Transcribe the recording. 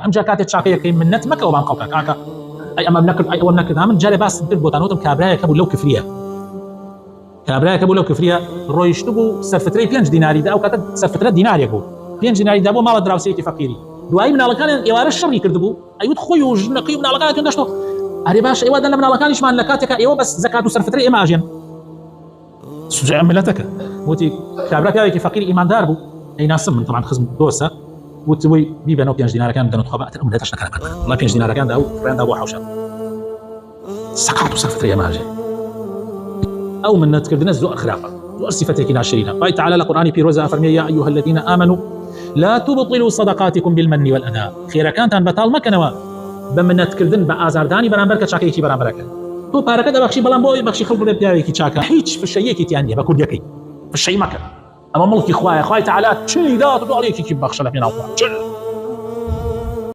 ام جاكات تشاكي كي منت مكه وبان قوكا كاكا اي اما بنكر اي اول نكر هم جاري باس بالبوتانوتم كابرايا كبو لو كفريه كابرايا كبو لو كفريه رويشتبو سرفتري 5 ديناري دا او كات سرفتري دينار يقول 5 ديناري دابو ما دراوسيتي فقيري دواي من الله كان يوار الشر يكردبو ايود خويو جنقي من الله كان تندشتو اري باش ايوا دنا من الله كان يشمان لكاتك ايوا بس زكاه سرفتري اما اجن سجع ملتك وتي كابرايا كي فقير ايمان داربو اي ناس من طبعا خصم دوسه وتوي بيبانو 5 دينار كان دنو تخبا تر امدتش كلام والله 5 دينار كان داو فرندا ابو حوشه سقط سرفتري اما اجن او من نتكردنا زو خرافه زو صفتك ناشرين قال تعالى القران في روزا فرمي يا ايها الذين امنوا لا تبطلوا صدقاتكم بالمن والاذى خير كانت ان بطال مكنوا بمن نتكردن بازارداني برامبر كشاكيتي برامبرك تو بارك دا بخشي بلان بوي بخشي خلق بياوي كي شاكا هيك في الشيء كي تياني بكون يكي في الشيء مكن اما ملكي خوايا تعالى شي ذات عليك كي بخش لك من الله